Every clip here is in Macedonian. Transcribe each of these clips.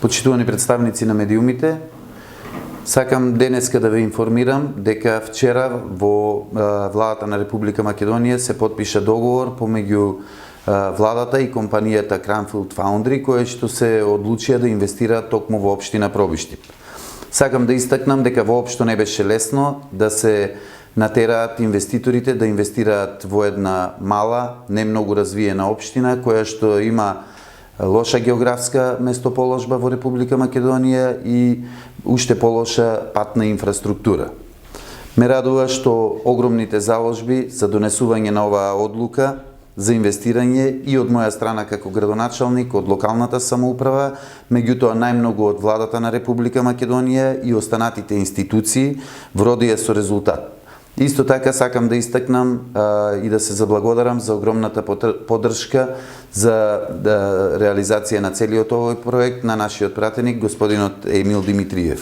Почитувани представници на медиумите, сакам денеска да ве информирам дека вчера во владата на Република Македонија се потпиша договор помеѓу владата и компанијата Cranfield Foundry, кои што се одлучија да инвестираат токму во општина Пробиштип. Сакам да истакнам дека воопшто не беше лесно да се натераат инвеститорите да инвестираат во една мала, не многу развиена општина која што има лоша географска местоположба во Република Македонија и уште полоша патна инфраструктура. Ме радува што огромните заложби за донесување на оваа одлука за инвестирање и од моја страна како градоначалник, од локалната самоуправа, меѓутоа најмногу од владата на Република Македонија и останатите институции вродија со резултат. Исто така сакам да истакнам и да се заблагодарам за огромната поддршка за реализација на целиот овој проект на нашиот пратеник господинот Емил Димитриев.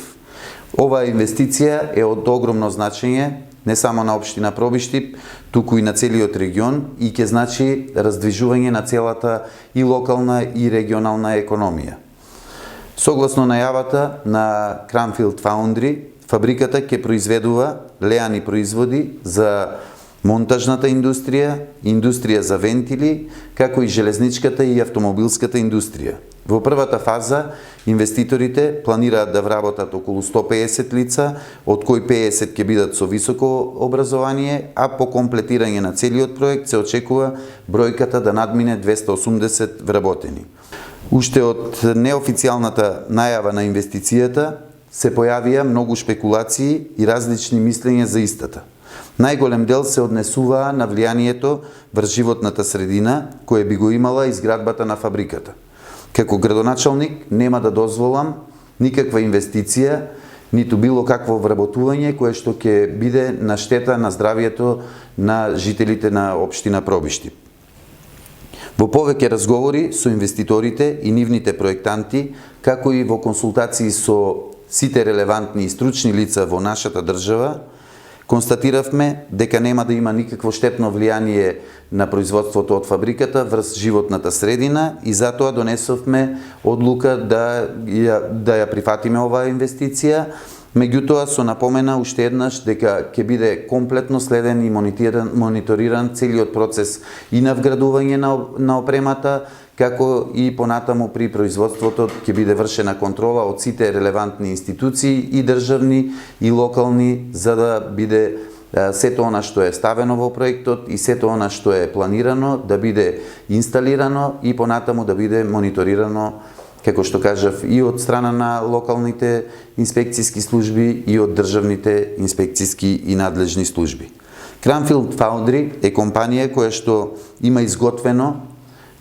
Оваа инвестиција е од огромно значење не само на општина Пробиштип, туку и на целиот регион и ќе значи раздвижување на целата и локална и регионална економија. Согласно најавата на Cranfield Foundry, фабриката ќе произведува леани производи за монтажната индустрија, индустрија за вентили, како и железничката и автомобилската индустрија. Во првата фаза, инвеститорите планираат да вработат околу 150 лица, од кои 50 ќе бидат со високо образование, а по комплетирање на целиот проект се очекува бројката да надмине 280 вработени. Уште од неофицијалната најава на инвестицијата се појавија многу шпекулации и различни мислења за истата. Најголем дел се однесуваа на влијанието врз животната средина, кое би го имала изградбата на фабриката. Како градоначалник нема да дозволам никаква инвестиција, ниту било какво вработување кое што ќе биде на штета на здравието на жителите на општина Пробиштип. Во повеќе разговори со инвеститорите и нивните проектанти, како и во консултации со сите релевантни и стручни лица во нашата држава, констатиравме дека нема да има никакво штетно влијание на производството од фабриката врз животната средина и затоа донесовме одлука да ја прифатиме оваа инвестиција, меѓутоа со напомена уште еднаш дека ќе биде комплетно следен и мониториран целиот процес и на вградување на опремата, како и понатаму при производството ќе биде вршена контрола од сите релевантни институции и државни и локални, за да биде сето она што е ставено во проектот и сето она што е планирано да биде инсталирано и понатаму да биде мониторирано, како што кажав, и од страна на локалните инспекцијски служби и од државните инспекцијски и надлежни служби. Cranfield Foundry е компанија која што има изготвено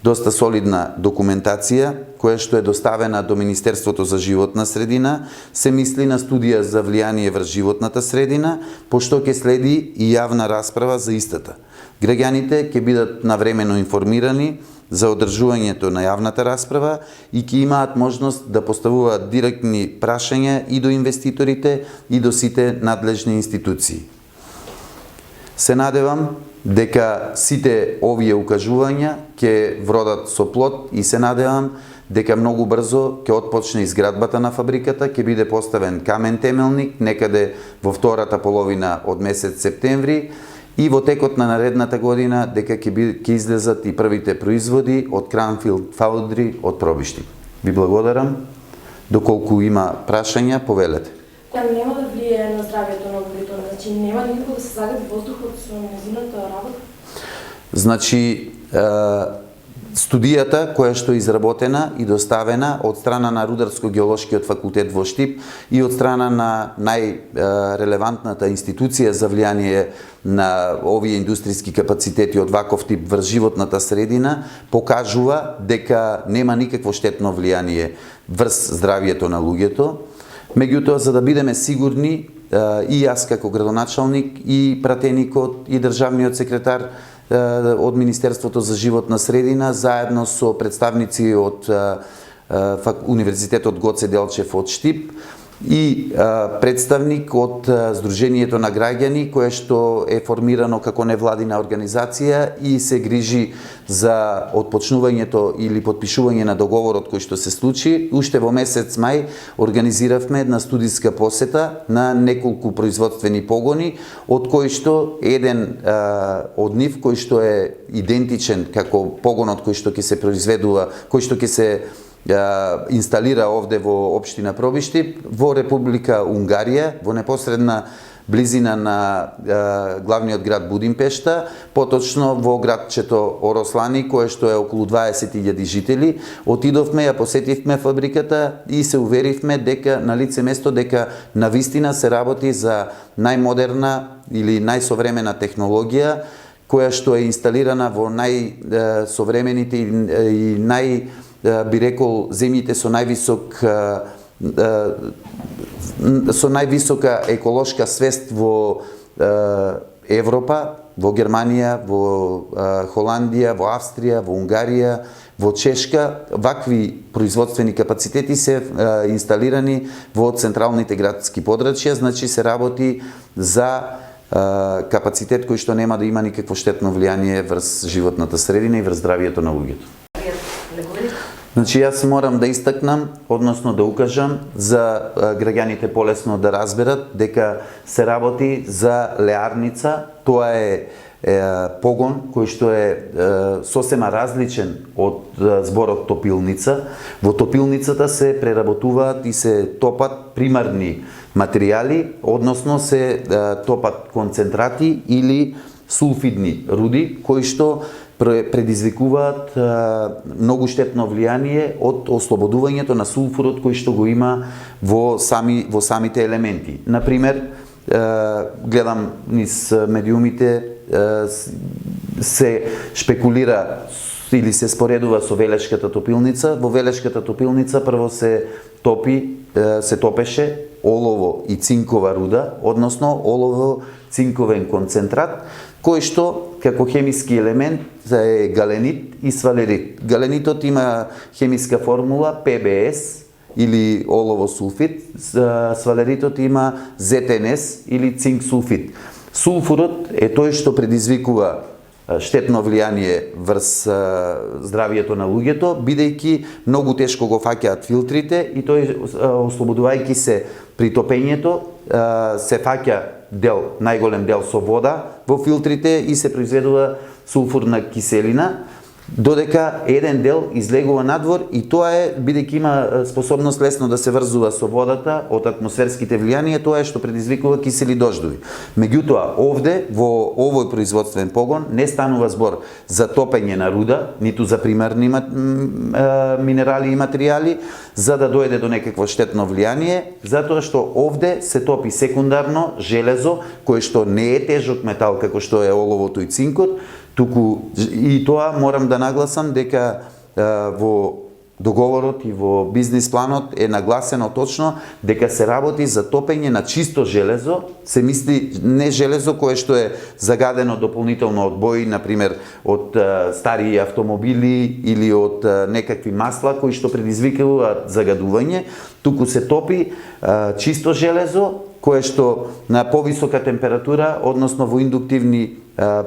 доста солидна документација, која што е доставена до Министерството за животна средина, се мисли на студија за влијание врз животната средина, пошто ќе следи и јавна расправа за истата. Граѓаните ќе бидат навремено информирани за одржувањето на јавната расправа и ќе имаат можност да поставуваат директни прашања и до инвеститорите и до сите надлежни институции. Се надевам дека сите овие укажувања ќе вродат со плод и се надевам дека многу брзо ќе отпочне изградбата на фабриката, ќе биде поставен камен темелник некаде во втората половина од месец септември и во текот на наредната година дека ќе излезат и првите производи од Cranfield Foundry од Пробиштип. Ви благодарам. Доколку има прашања, повелете. Нема да влијае на здравието на луѓето, значи нема никако да се загади воздухот со нејзината работа? Значи, студијата која што е изработена и доставена од страна на Рударско-геолошкиот факултет во Штип и од страна на најрелевантната институција за влијание на овие индустријски капацитети од ваков тип врз животната средина, покажува дека нема никакво штетно влијание врз здравието на луѓето. Меѓутоа, за да бидеме сигурни, и јас како градоначалник, и пратеникот, и државниот секретар од Министерството за животна средина, заедно со представници од Универзитетот Гоце Делчев од Штип, и представник од Сдруженијето на граѓани, кое што е формирано како невладина организација и се грижи за отпочнувањето или потпишување на договорот кој што се случи. Уште во месец мај организиравме една студиска посета на неколку производствени погони, од кои што еден од нив кој што е идентичен како погонот кој што ќе се произведува, кој што ќе се инсталира овде во општина Пробиштип, во Република Унгарија, во непосредна близина на главниот град Будимпешта, поточно во градчето Орослани, кое што е околу 20.000 жители. Отидовме, ја посетивме фабриката и се уверивме дека на лице место дека навистина се работи за најмодерна или најсовремена технологија, која што е инсталирана во најсовремените и би рекол земјите со највисока еколошка свест во Европа, во Германија, во Холандија, во Австрија, во Унгарија, во Чешка. Вакви производствени капацитети се инсталирани во централните градски подрачја, значи се работи за капацитет кој што нема да има никакво штетно влијание врз животната средина и врз здравието на луѓето. Значи, јас морам да истакнам, односно да укажам за граѓаните полесно да разберат дека се работи за леарница. Тоа е погон кој што е сосема различен од зборот топилница. Во топилницата се преработуваат и се топат примарни материјали, односно се топат концентрати или сулфидни руди, кои што предизвикуваат многу штетно влијание од ослободувањето на сулфурот кој што го има во самите елементи. Например, гледам низ медиумите, се шпекулира или се споредува со Велешката топилница. Во Велешката топилница прво се топеше олово и цинкова руда, односно олово-цинковен концентрат, кој што како хемиски елемент е галенит и свалерит. Галенитот има хемиска формула ПБС или олово сулфид, свалеритот има ЗТНС или цинк сулфид. Сулфурот е тој што предизвикува штетно влијание врз здравието на луѓето, бидејќи многу тешко го фаќаат филтрите и тој, ослободувајќи се при топењето, се фаќа најголем дел со вода во филтрите и се произведува сулфурна киселина, додека еден дел излегува надвор и тоа е, бидејќи има способност лесно да се врзува со водата од атмосферските влијанија, тоа е што предизвикува кисели дождови. Меѓутоа, овде, во овој производствен погон, не станува збор за топење на руда, ниту за примарни минерали и материјали, за да дојде до некакво штетно влијание, затоа што овде се топи секундарно железо, кое што не е тежок метал како што е оловото и цинкот, туку и тоа морам да нагласам дека во договорот и во бизнис планот е нагласено точно дека се работи за топење на чисто железо, се мисли не железо кое што е загадено дополнително од бои, например од стари автомобили или од некакви масла кои што предизвикуваат загадување, туку се топи чисто железо кое што на повисока температура, односно во индуктивни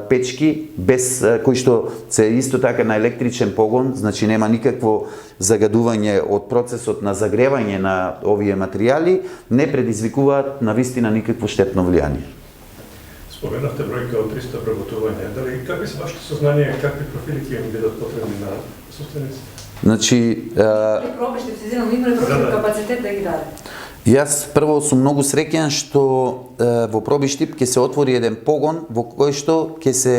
печки, без кои што се исто така на електричен погон, значи нема никакво загадување од процесот на загревање на овие материјали, не предизвикуваат навистина никакво штетно влијание. Споменавте бројка од 300 обработувања. Дали какви се вашите сознанија, какви профили ќе им бидат потребни на собствениците? Значи, Пробиште се зелено, има ли капацитет да ги даде? Јас прво сум многу среќен што во Пробиштип ќе се отвори еден погон во кој што ќе се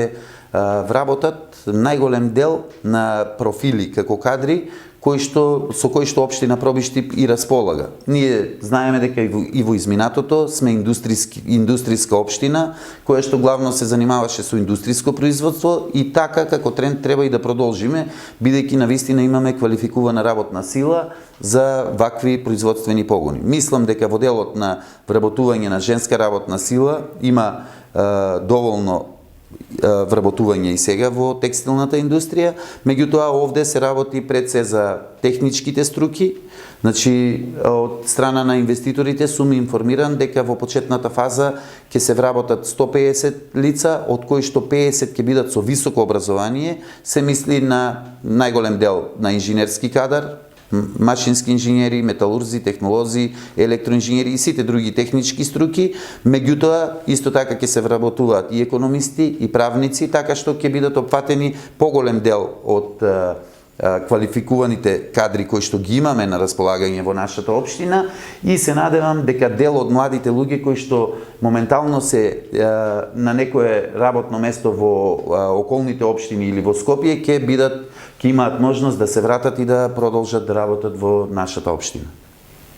вработат најголем дел на профили како кадри со кои што општина Пробиштип и располага. Ние знаеме дека и во изминатото сме индустријска општина која што главно се занимаваше со индустријско производство и така како тренд треба и да продолжиме, бидејќи навистина имаме квалификувана работна сила за вакви производствени погони. Мислам дека во делот на вработување на женска работна сила има доволно вработување и сега во текстилната индустрија, меѓутоа овде се работи пред се за техничките струки. Значи, од страна на инвеститорите сум информиран дека во почетната фаза ќе се вработат 150 лица, од кои што 50 ќе бидат со високо образование, се мисли на најголем дел на инженерски кадар, машински инженери, металурзи, технолози, електроинженери и сите други технички струки, меѓутоа исто така ќе се вработуваат и економисти и правници, така што ќе бидат опфатени поголем дел од квалификуваните кадри кои што ги имаме на располагање во нашата општина, и се надевам дека дел од младите луѓе кои што моментално се на некое работно место во околните општини или во Скопје ќе имаат можност да се вратат и да продолжат да работат во нашата општина.